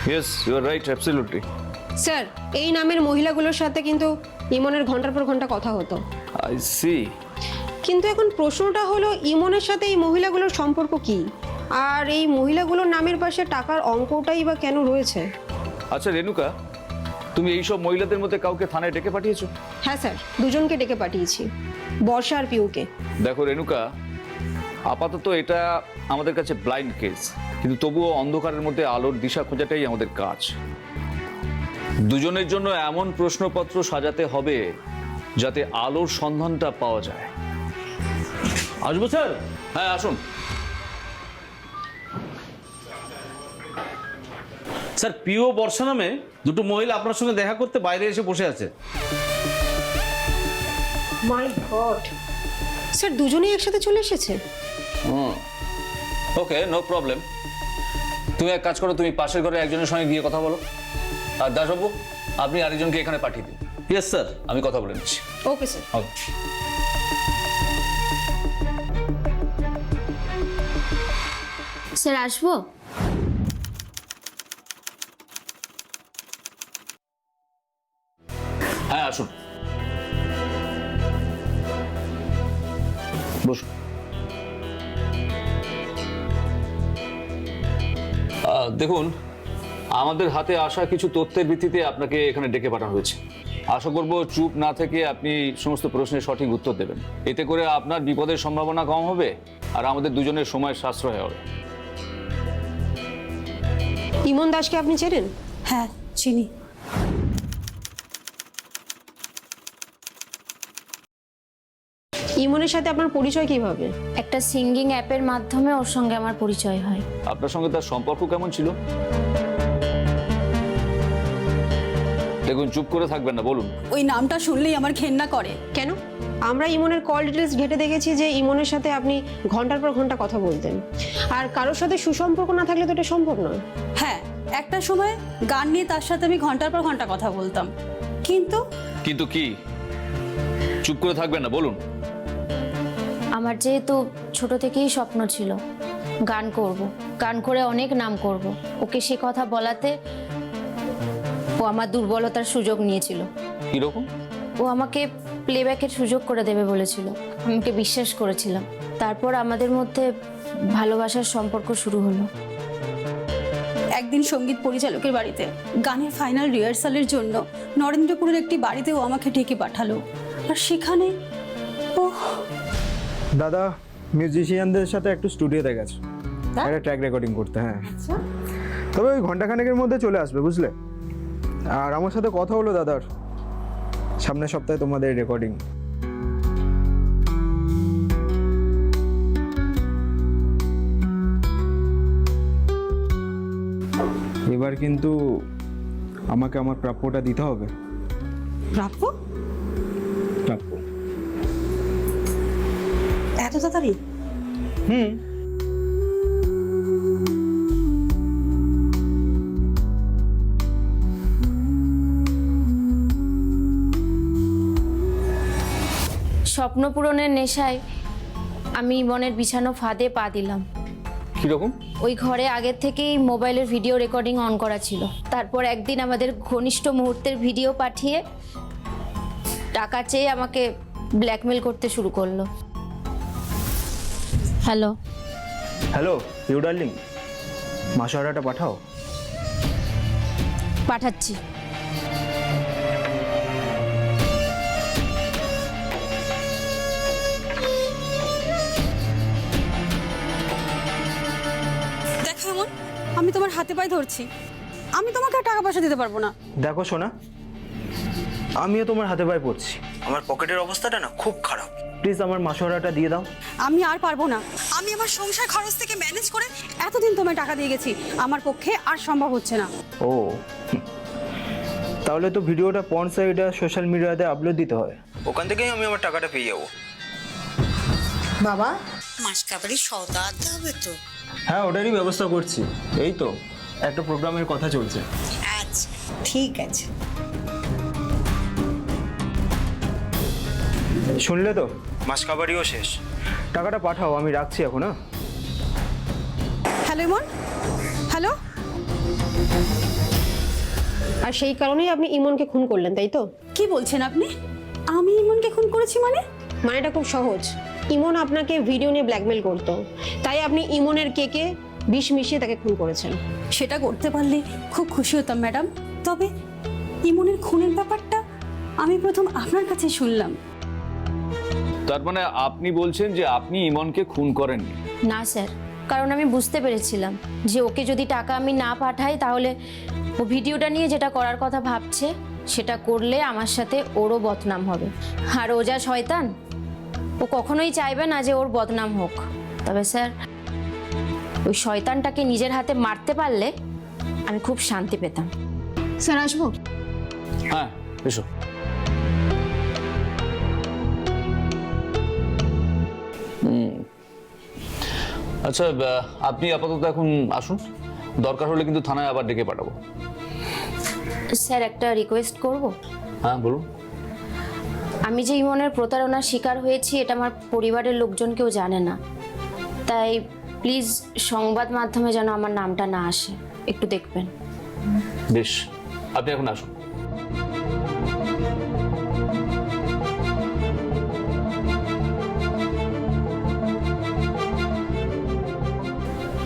S3: Yes, you are right, absolutely.
S9: Sir, এই নামের মহিলাগুলোর সাথে কিন্তু ইমনের ঘন্টার পর ঘন্টা কথা হতো।
S3: I see.
S9: কিন্তু এখন প্রশ্নটা হলো, ইমনের সাথে এই মহিলাগুলোর সম্পর্ক কি, আর এই মহিলাগুলোর নামের পাশে টাকার অঙ্কটাই বা কেন রয়েছে?
S3: আচ্ছা রেণুকা, তুমি এইসব মহিলাদের মধ্যে কাউকে থানায় ডেকে পাঠিয়েছো?
S9: হ্যাঁ স্যার, দুজনকে ডেকে পাঠিয়েছি, বর্ষা আর পিউকে।
S3: দেখো রেণুকা, আপাতত এটা আমাদের কাছে ব্লাইন্ড কেস, কিন্তু তবুও অন্ধকারের মধ্যে আলোর দিশা খোঁজাটাই আমাদের কাজ। দুজনের জন্য এমন প্রশ্নপত্র সাজাতে হবে যাতে আলোর সন্ধানটা পাওয়া যায়। আসবো স্যার? হ্যাঁ, আসুন।
S14: স্যার, পিও বর্ষা নামে দুটো মহিলা আপনার সঙ্গে দেখা করতে বাইরে এসে বসে আছে।
S9: মাই গড, স্যার দুজনেই একসাথে চলে এসেছে।
S3: ওকে, নো প্রবলেম। তুমি এক কাজ করো, তুমি পাশের ঘরে একজনের সঙ্গে গিয়ে কথা বলো, আর দাসবাবু আপনি আরেকজনকে এখানে পাঠিয়ে দিন।
S14: ইয়েস স্যার,
S3: আমি কথা বলে নিচ্ছি।
S9: Okay sir.
S3: ওকে।
S1: স্যার আসবো?
S14: হ্যাঁ আসুন, বসুন। দেখুন, আমাদের হাতে আসা কিছু তথ্যের ভিত্তিতে আপনাকে এখানে ডেকে পাঠানো হয়েছে। আশা করব চুপ না থেকে আপনি সমস্ত প্রশ্নের সঠিক উত্তর দেবেন। এতে করে আপনার বিপদের সম্ভাবনা কম হবে আর আমাদের দুজনের সময় সাশ্রয় হবে।
S9: ইমন দাসকে আপনি চেনেন?
S13: হ্যাঁ চিনি।
S9: ইমনের সাথে আপনার পরিচয় কিভাবে?
S1: একটা সিঙ্গিং অ্যাপের মাধ্যমে ওর সঙ্গে আমার পরিচয় হয়।
S3: আপনার সঙ্গে তার সম্পর্ক কেমন ছিল? দেখুন, চুপ করে থাকবেন না, বলুন।
S13: ওই নামটা শুনলেই আমার ঘেন্না করে।
S9: কেন? আমরা ইমনের কল ডিটেলস ঘেটে দেখেছি যে ইমনের সাথে আপনি ঘন্টার পর ঘন্টা কথা বলতেন, আর কারোর সাথে সুসম্পর্ক না থাকলে তো এটা সম্ভব নয়।
S13: হ্যাঁ, একটা সময় গান নিয়ে তার সাথে আমি ঘন্টার পর ঘন্টা কথা বলতাম, কিন্তু
S3: কিন্তু কি? চুপ করে থাকবেন না, বলুন।
S1: আমার যেহেতু ছোট থেকেই স্বপ্ন ছিল গান করব, গান করে অনেক নাম করব, ওকে সে কথা বলাতে ও আমার দুর্বলতার সুযোগ নিয়েছিল।
S3: কিরকম?
S1: ও আমাকে প্লেব্যাকের সুযোগ করে দেবে বলেছিল, আমি ওকে বিশ্বাস করেছিলাম। তারপর আমাদের মধ্যে ভালোবাসার সম্পর্ক শুরু হলো।
S13: একদিন সঙ্গীত পরিচালকের বাড়িতে গানের ফাইনাল রিহার্সালের জন্য নরেন্দ্রপুরের একটি বাড়িতেও আমাকে ডেকে পাঠালো, আর সেখানে ও
S5: দাদা মিউজিশিয়ানদের সাথে একটু স্টুডিওতে গেছে একটা ট্র্যাক রেকর্ডিং করতে। হ্যাঁ, তবে ওই ঘন্টাখানেকের মধ্যে চলে আসবে, বুঝলে। আর আমার সাথে কথা হলো দাদার, সামনের সপ্তাহে তোমাদের রেকর্ডিং। এবার কিন্তু আমাকে আমার প্রাপ্যটা দিতে হবে।
S13: প্রাপ্য?
S5: প্রাপ্য।
S13: এত তাড়াতাড়ি?
S5: হুম।
S1: স্বপ্ন পূরণের নেশায় আমি ইমনের বিছানো ফাঁদে পা দিলাম।
S3: কিরকম?
S1: ওই ঘরে আগের থেকেই মোবাইলের ভিডিও রেকর্ডিং অন করা ছিল। তারপর একদিন আমাদের ঘনিষ্ঠ মুহূর্তের ভিডিও পাঠিয়ে টাকা চেয়ে আমাকে ব্ল্যাকমেল করতে শুরু করলো। হ্যালো
S5: হ্যালো ইউ ডার্লিং, মাসোয়ারাটা পাঠাও।
S1: পাঠাচ্ছি।
S13: দেখো এমন, আমি তোমার হাতে পায়ে ধরছি, আমি তোমাকে আর টাকা পয়সা দিতে পারবো না।
S5: দেখো সোনা, আমিও তোমার হাতে পায়ে পড়ছি, আমার পকেটের অবস্থাটা না খুব খারাপ, প্লিজ আমার মাসোয়ারাটা দিয়ে দাও।
S13: আমি আর পারবো না, আমি আমার সংসার খরচ থেকে ম্যানেজ করে এতদিন তোমায় টাকা দিয়ে গেছি, আমার পক্ষে আর সম্ভব হচ্ছে না।
S5: ও তাহলে তো ভিডিওটা পর্ন সাইটে সোশ্যাল মিডিয়াতে আপলোড দিতে হয়, ওখান থেকেই আমি আমার টাকাটা পেয়ে যাবো।
S13: বাবা, মাস কাবারি সওদা আনতে হবে তো?
S5: হ্যাঁ, ওটারই ব্যবস্থা করছি, এই তো একটা প্রোগ্রামের কথা চলছে।
S13: আচ্ছা ঠিক আছে।
S5: শুনলে তো, মাস কাবারিও শেষ, টাকাটা পাঠাও, আমি রাখছি এখন। হ্যাঁ,
S13: হ্যালো ইমন, হ্যালো।
S9: আর সেই কারণেই আপনি ইমনকে খুন করলেন, তাই তো?
S13: কি বলছেন আপনি? আমি ইমনকে খুন করেছি মানে?
S9: মানেটা খুব সহজ। ইমন আপনাকে ভিডিও নিয়ে ব্ল্যাকমেল করতো, তাই আপনি ইমনের কেকে বিষ মিশিয়ে তাকে খুন করেছেন।
S13: সেটা করতে পারলে খুব খুশি হতাম ম্যাডাম, তবে ইমনের খুনের ব্যাপারটা আমি প্রথম আপনার কাছে শুনলাম।
S3: তার মানে আপনি বলছেন যে আপনি ইমনকে খুন করেননি?
S1: না স্যার, কারণ আমি বুঝতে পেরেছিলাম যে ওকে যদি টাকা আমি না পাঠাই তাহলে ও ভিডিওটা নিয়ে যেটা করার কথা ভাবছে সেটা করলে আমার সাথে ওরও বদনাম হবে। আর ও যা শয়তান, ও কখনোই চাইবে না যে ওর বদনাম হোক। তবে স্যার, ওই শয়তানটাকে নিজের হাতে মারতে পারলে আমি খুব শান্তি পেতাম।
S9: স্যার আসবো?
S3: হ্যাঁ এসো। আচ্ছা, আপনি আপাতত এখন আসুন, দরকার হলে কিন্তু থানায় আবার ডেকে পাঠাবো।
S1: স্যার একটা রিকোয়েস্ট করব?
S3: হ্যাঁ বলুন।
S1: আমি যে ইমনের প্রতারণার শিকার হয়েছি এটা আমার পরিবারের লোকজন কেউ জানে না, তাই প্লিজ সংবাদ মাধ্যমে যেন আমার নামটা না আসে, একটু দেখবেন।
S3: বেশ, আপনি এখন আসুন।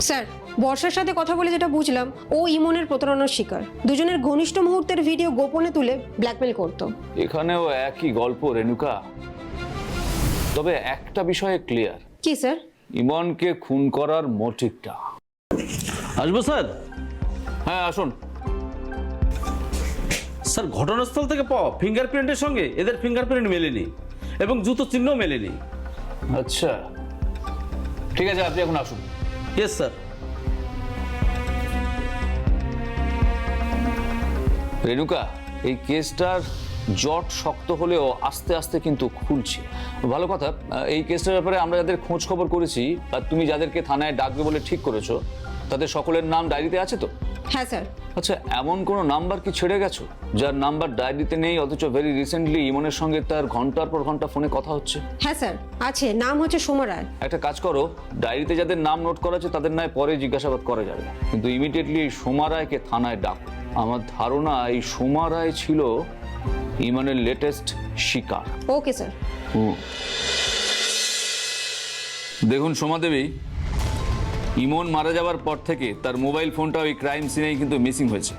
S9: স্যার, বর্ষার সাথে কথা বলে যেটা বুঝলাম, ও ইমনের প্রতারণার শিকার। দুজনের ঘনিষ্ঠ মুহূর্তের ভিডিও গোপনে তুলে ব্ল্যাকমেল করতো।
S14: এখানেও একই গল্প রেণুকা, তবে একটা বিষয়ে ক্লিয়ার।
S9: কি স্যার?
S14: ইমনকে খুন করার মোটিভটা।
S4: আসবো স্যার?
S14: হ্যাঁ আসুন।
S4: স্যার, ঘটনাস্থল থেকে পাওয়া ফিঙ্গারপ্রিন্টের সঙ্গে এদের ফিঙ্গারপ্রিন্ট মেলেনি এবং জুতো চিহ্ন মেলেনি।
S14: আচ্ছা ঠিক আছে, আপনি এখন আসুন।
S4: Yes sir.
S14: রেণুকা, এই কেসটার জট শক্ত হলেও আস্তে আস্তে কিন্তু খুলছে। ভালো কথা, এই কেসটার ব্যাপারে আমরা যাদের খোঁজ খবর করেছি আর তুমি যাদেরকে থানায় ডাকবে বলে ঠিক করেছো, তাদের সকলের নাম ডায়েরিতে আছে তো?
S9: হ্যাঁ স্যার।
S14: আচ্ছা, এমন কোনো নাম্বার কি ছেড়ে গেছো যার নাম্বার ডায়েরিতে নেই অথচ ভেরি রিসেন্টলি ইমনের সঙ্গে তার ঘন্টার পর ঘন্টা ফোনে কথা হচ্ছে?
S9: হ্যাঁ স্যার, আছে। নাম হচ্ছে সোমা রায়।
S14: একটা কাজ করো, ডায়েরিতে যাদের নাম নোট করা আছে তাদের নয় পরে জিজ্ঞাসাবাদ করা যাবে, কিন্তু ইমিডিয়েটলি সোমা রায়কে থানায় ডাকো। আমার ধারণা এই সোমা রায় ছিল ইমনের লেটেস্ট শিকার।
S9: Okay sir.
S14: দেখুন সোমা দেবী, ইমন মারা যাওয়ার পর থেকে তার মোবাইল ফোনটা ওই ক্রাইম সিনেই কিন্তু মিসিং হয়েছে,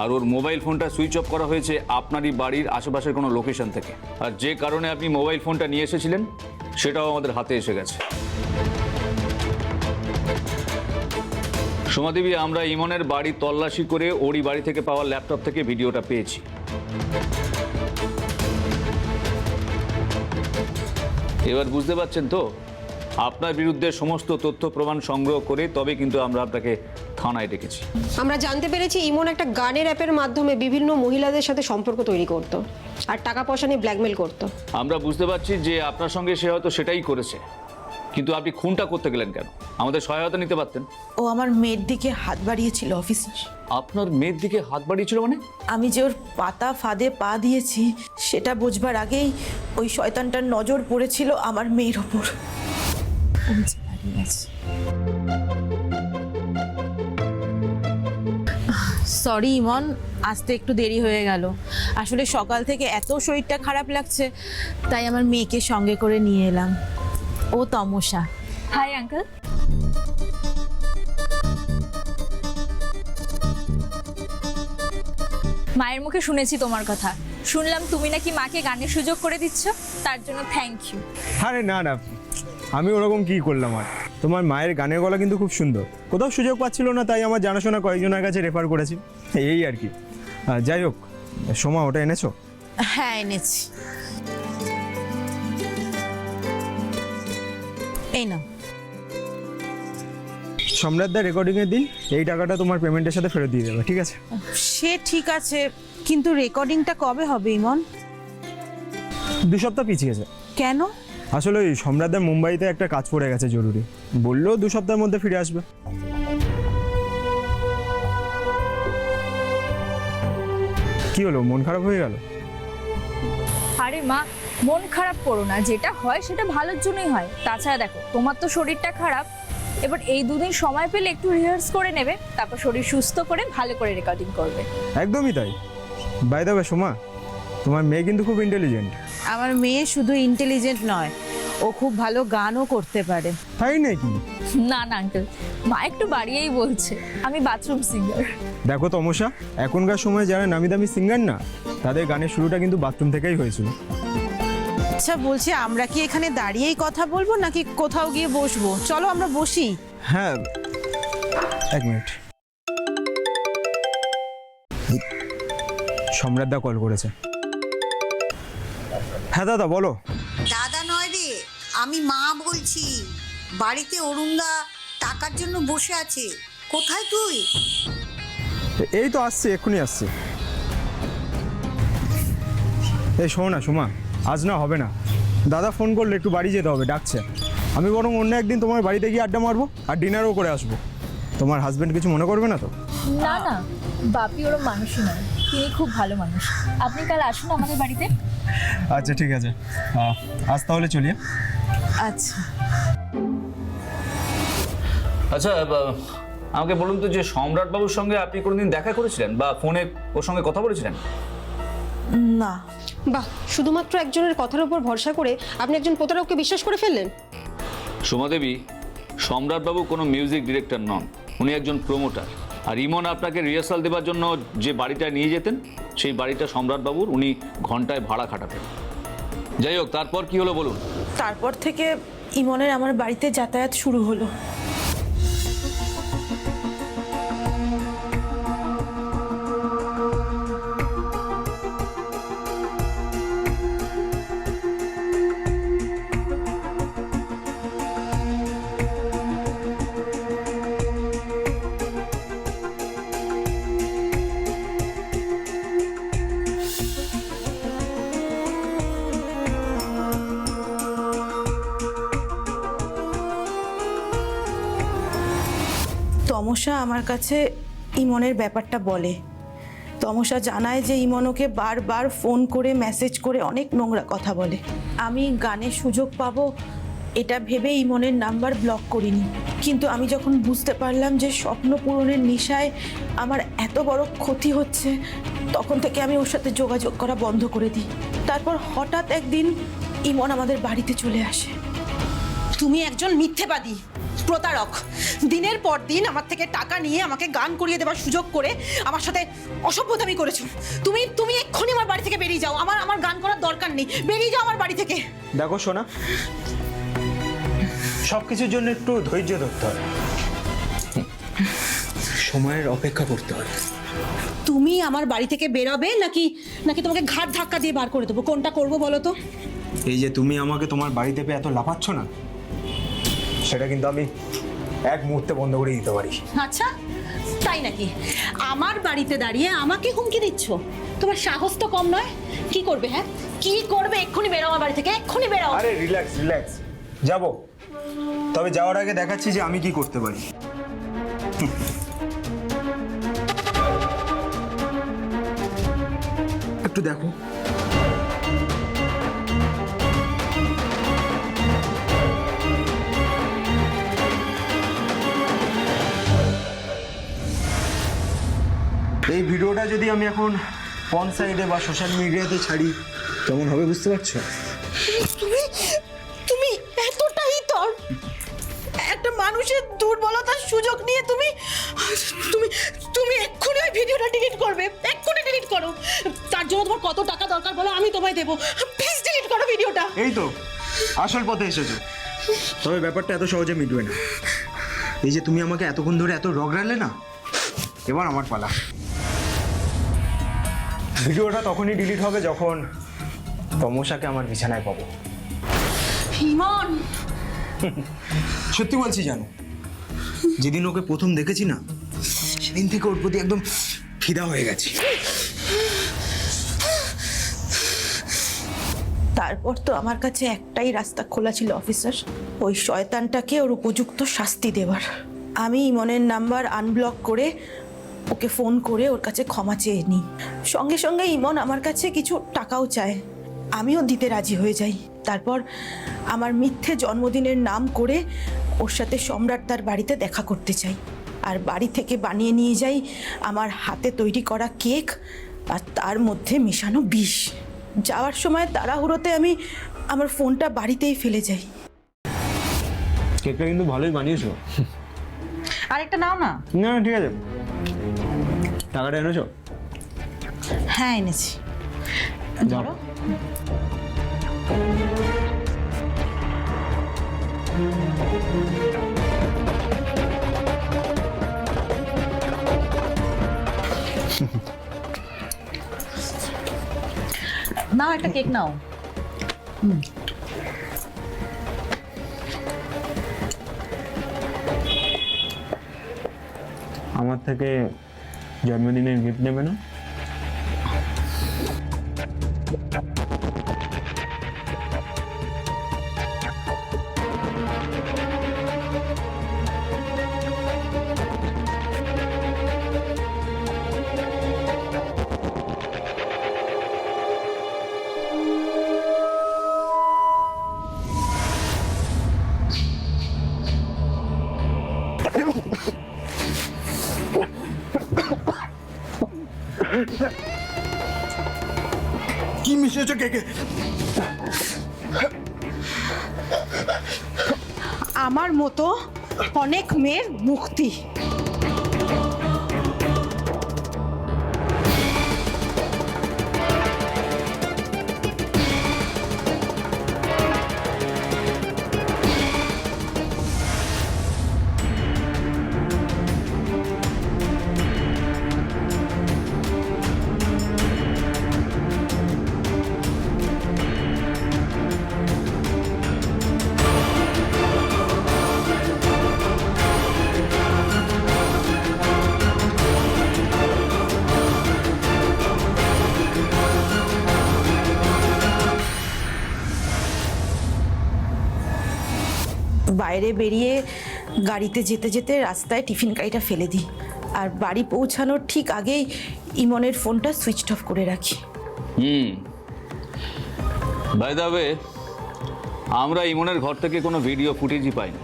S14: আর ওর মোবাইল ফোনটা সুইচ অফ করা হয়েছে আপনারই বাড়ির আশেপাশের কোনো লোকেশন থেকে, আর যে কারণে আপনি মোবাইল ফোনটা নিয়ে এসেছিলেন সেটাও আমাদের হাতে এসে গেছে। সোমা দেবী, আমরা ইমনের বাড়ি তল্লাশি করে ওরই বাড়ি থেকে পাওয়া ল্যাপটপ থেকে ভিডিওটা পেয়েছি। এবার বুঝতে পারছেন তো, আপনার বিরুদ্ধে সমস্ত তথ্য প্রমাণ সংগ্রহ করে তবে কিন্তু আমরা আপনাকে থানায় ডেকেছি।
S9: আমরা জানতে পেরেছি ইমন একটা গানের অ্যাপের মাধ্যমে বিভিন্ন মহিলাদের সাথে সম্পর্ক তৈরি করত আর টাকা পয়সা নিয়ে ব্ল্যাকমেল করত।
S14: আমরা বুঝতে পারছি যে আপনার সঙ্গে সে হয়তো সেটাই করেছে, কিন্তু আপনি খুনটা করতে গেলেন কেন? আমাদের সহায়তা নিতে পারতেন।
S13: ও আমার মেয়ের দিকে হাত বাড়িয়েছিল অফিসার।
S14: আপনার মেয়ের দিকে হাত বাড়িয়েছিল মানে?
S13: আমি যে ওর পাতা ফাঁদে পা দিয়েছি সেটা বুঝবার আগেই ওই শয়তানটার নজর পড়েছিল আমার মেয়ের ওপর।
S2: সরি ইমন, আসতে একটু দেরি হয়ে গেল। আসলে সকাল থেকে এত শরীরটা খারাপ লাগছে, তাই আমার মেয়েকে সঙ্গে করে নিয়ে এলাম। ও তমসা।
S1: Hi uncle. মায়ের মুখে শুনেছি তোমার কথা, শুনলাম তুমি নাকি মাকে গানের সুযোগ করে দিচ্ছ, তার জন্য থ্যাংক ইউ।
S5: আরে না না, আমি ওরকম কি করলাম? আর তোমার মায়ের গানের গলা কিন্তু খুব সুন্দর, কোথাও সুযোগ পাচ্ছিল না, তাই আমার জানাশোনা কয়েকজনের কাছে রেফার করেছি, এই আর কি। যাই হোক, সোমা ওটা এনেছো?
S2: হ্যাঁ এনেছি, এই না।
S5: সম্রাটদার রেকর্ডিংয়ের দিন এই টাকাটা তোমার পেমেন্টের সাথে ফেরত দিয়ে দেবে, ঠিক আছে?
S2: সে ঠিক আছে, কিন্তু রেকর্ডিংটা কবে হবে ইমন?
S5: 2 সপ্তাহ পিছিয়েছে।
S2: কেন?
S5: আসলে ওই সম্রাটদার মুম্বাইতে একটা কাজ পড়ে গেছে জরুরি, বললেও 2 সপ্তাহের মধ্যে ফিরে আসবে। কি হলো, মন খারাপ হয়ে গেল?
S1: আরে মা, মন খারাপ করো না, যেটা হয় সেটা ভালোর জন্যই হয়। তাছাড়া দেখো, তোমার তো শরীরটা খারাপ, এবার এই 2 দিন সময় পেলে একটু রিহার্স করে নেবে, তারপর শরীর সুস্থ করে ভালো করে রেকর্ডিং করবে।
S5: একদমই তাই। বাই দ্য ওয়ে সোমা, তোমার মেয়ে কিন্তু খুব ইন্টেলিজেন্ট।
S2: আমার মেয়ে শুধু ইন্টেলিজেন্ট নয়, ও খুব ভালো গানও করতে পারে।
S5: তাই নাকি?
S1: না না আঙ্কেল, মা একটু বাড়িয়েই বলছে, আমি বাথরুম সিঙ্গার।
S5: দেখো তমসা, এখনকার সময় যারা নামি দামি সিঙ্গার না, তাদের গানের শুরুটা কিন্তু বাথরুম থেকেই হয়েছিল।
S2: আচ্ছা বলছি, আমরা কি এখানে দাঁড়িয়েই কথা বলবো নাকি কোথাও গিয়ে বসবো? চলো আমরা বসি।
S5: হ্যাঁ, 1 মিনিট। সম্রাটদা কল করেছে। হ্যাঁ দাদা বলো।
S13: দাদা নয় রে, আমি মা বলছি। বাড়িতে অরুণদা টাকার জন্য বসে আছে। কোথায় তুই?
S5: এই তো আসছি, এক্ষুনি আসছি। এই শোনো না সোমা, আজ না হবে না, দাদা ফোন করলে একটু বাড়ি যেতে হবে, ডাকছে। আমি বরং অন্য একদিন তোমার বাড়িতে গিয়ে আড্ডা মারবো আর ডিনারও করে আসবো। তোমার হাজবেন্ড কিছু মনে করবে না তো?
S1: না না, বাপি ওরম মানুষই নয়, তিনি খুব ভালো মানুষ। আপনি কাল আসুন আমাদের বাড়িতে।
S5: আচ্ছা ঠিক আছে, আজ তাহলে চলি।
S2: আচ্ছা
S14: আচ্ছা, আমাকে বলুন তো যে সম্রাট বাবুর সঙ্গে আপনি কোনোদিন দেখা করেছিলেন বা ফোনে ওর সঙ্গে কথা বলেছিলেন?
S9: না। বাহ, শুধুমাত্র একজনের কথার উপর ভরসা করে আপনি একজন প্রতারককে বিশ্বাস করে ফেললেন?
S14: সোমাদেবী, সম্রাটবাবু কোনো মিউজিক ডিরেক্টর নন, উনি একজন প্রমোটার। আর ইমন আপনাকে রিহার্সাল দেওয়ার জন্য যে বাড়িটা নিয়ে যেতেন, সেই বাড়িটা সম্রাটবাবুর, উনি ঘন্টায় ভাড়া খাটাতেন। যাই হোক, তারপর কি হলো বলুন।
S13: তারপর থেকে ইমনের আমার বাড়িতে যাতায়াত শুরু হলো। তমসা আমার কাছে ইমনের ব্যাপারটা বলে। তমসা জানায় যে ইমন ওকে বারবার ফোন করে মেসেজ করে অনেক নোংরা কথা বলে। আমি গানের সুযোগ পাবো এটা ভেবে ইমনের নাম্বার ব্লক করিনি, কিন্তু আমি যখন বুঝতে পারলাম যে স্বপ্ন পূরণের নেশায় আমার এত বড় ক্ষতি হচ্ছে, তখন থেকে আমি ওর সাথে যোগাযোগ করা বন্ধ করে দিই। তারপর হঠাৎ একদিন ইমন আমাদের বাড়িতে চলে আসে।
S2: তুমি একজন মিথ্যেবাদী, প্রতারক। দিনের পর দিন আমার থেকে টাকা নিয়ে আমাকে গান করিয়ে দেওয়ার সুযোগ করে আমার সাথে অসভ্যতামি করেছো। তুমি এক্ষুনি আমার বাড়ি থেকে বেরিয়ে যাও। আমার গান করার দরকার নেই, বেরিয়ে যাও আমার বাড়ি থেকে।
S5: দেখো সোনা, সব কিছুর জন্য একটু ধৈর্য ধরতে হয়, সময়ের অপেক্ষা করতে হয়।
S2: তুমি আমার বাড়ি থেকে বেরোবে নাকি নাকি তোমাকে ঘাট ধাক্কা দিয়ে বার করে দেবো? কোনটা করবো বলো তো?
S5: এই যে তুমি আমাকে তোমার বাড়িতে পেয়ে এত লাফাচ্ছ না, সেটা কিন্তু আমি এক মুহূর্তে বন্ধ করে দিতে পারি।
S2: আচ্ছা, তাই নাকি? আমার বাড়িতে দাঁড়িয়ে আমাকে হুমকি দিচ্ছ? তোমার সাহস তো কম নয়। কি করবে? হ্যাঁ, কি করবে? এক্ষুনি বেরো আমার বাড়ি থেকে, এক্ষুনি বেরো।
S5: আরে রিল্যাক্স রিল্যাক্স, যাবো, তবে যাওয়ার আগে দেখাচ্ছি যে আমি কি করতে পারি। একটু দেখো। এই ভিডিওটা যদি আমি এখন ফোন সাইডে বা সোশ্যাল মিডিয়াতে ছাড়ি, কেমন হবে বুঝতে পারছো?
S2: তুমি এতটাই তোর একটা মানুষের দুর্বলতার সুযোগ নিয়ে তুমি তুমি তুমি এক্ষুনি ওই ভিডিওটা ডিলিট করবে। এক্ষুনি ডিলিট করো। তার জন্য তোমার কত টাকা দরকার বলো, আমি তোমায় দেবো। প্লিজ ডিলিট করো ভিডিওটা।
S5: এই তো আসল পথে এসেছো, তবে ব্যাপারটা এত সহজে মিটবে না। এই যে তুমি আমাকে এতক্ষণ ধরে এত রগড়ালে না, এবার আমার পালা। ভিডিওটা তখনই ডিলিট হবে যখন তমসাকে আমার বিছানায় পাবো।
S2: ইমন,
S5: সত্যি বলছি জানো, যেদিন ওকে প্রথম দেখেছি না, সেদিন থেকে ওর প্রতি একদম ফিদা হয়ে গেছি।
S13: তারপর তো আমার কাছে একটাই রাস্তা খোলা ছিল অফিসার, ওই শয়তানটাকে ওর উপযুক্ত শাস্তি দেওয়ার। আমি ইমনের নাম্বার আনব্লক করে ওকে ফোন করে ওর কাছে ক্ষমা চেয়ে নিই। সঙ্গে সঙ্গে ইমন আমার কাছে কিছু টাকাও চায়, আমিও দিতে রাজি হয়ে যাই। তারপর আমার মিথ্যে জন্মদিনের নাম করে ওর সাথে সম্রাট তার বাড়িতে দেখা করতে চাই, আর বাড়ি থেকে বানিয়ে নিয়ে যাই আমার হাতে তৈরি করা কেক, আর তার মধ্যে মেশানো বিষ। যাওয়ার সময় তাড়াহুড়োতে আমি আমার ফোনটা বাড়িতেই ফেলে যাই।
S5: কেকটা কিন্তু ভালোই বানিয়েছো।
S2: আরেকটা নাও না।
S5: না ঠিক আছে, টাকাটা এনেছো?
S2: হ্যাঁ এনেছি, ধরো। নাও একটা কেক নাও।
S5: আমার থেকে জন্মদিনের গিফট নেবে না?
S11: কি মিশিয়েছো কেকে?
S2: আমার মতো অনেক মেয়ের মুক্তি।
S13: বাইরে বেরিয়ে গাড়িতে যেতে যেতে রাস্তায় টিফিন কারিটা ফেলে দিই, আর বাড়ি পৌঁছানোর ঠিক আগেই ইমনের ফোনটা সুইচ অফ করে রাখি।
S14: বাই দ্য ওয়ে, আমরা ইমনের ঘর থেকে কোনো ভিডিও ফুটেজই পাইনি।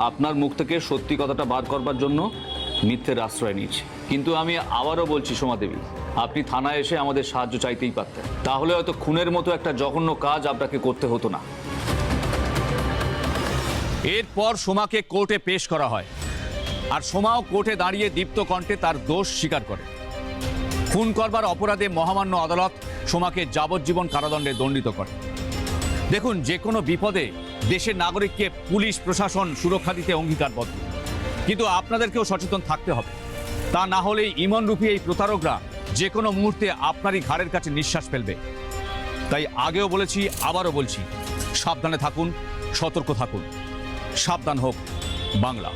S14: আপনার মুখ থেকে সত্যি কথাটা বার করবার জন্য মিথ্যের আশ্রয় নিয়েছি। কিন্তু আমি আবারও বলছি সোমা দেবী, আপনি থানায় এসে আমাদের সাহায্য চাইতেই পারতেন, তাহলে হয়তো খুনের মতো একটা জঘন্য কাজ আপনাকে করতে হতো না।
S3: এরপর সোমাকে কোর্টে পেশ করা হয়, আর সোমাও কোর্টে দাঁড়িয়ে দীপ্ত কণ্ঠে তার দোষ স্বীকার করে। খুন করবার অপরাধে মহামান্য আদালত সোমাকে যাবজ্জীবন কারাদণ্ডে দণ্ডিত করে। দেখুন, যে কোনো বিপদে দেশের নাগরিককে পুলিশ প্রশাসন সুরক্ষা দিতে অঙ্গীকারবদ্ধ, কিন্তু আপনাদেরকেও সচেতন থাকতে হবে। তা না হলে ইমনরূপী এই প্রতারকরা যে কোনো মুহূর্তে আপনারই ঘাড়ের কাছে নিঃশ্বাস ফেলবে। তাই আগেও বলেছি, আবারও বলছি, সাবধানে থাকুন, সতর্ক থাকুন। সাবধান হোক বাংলা।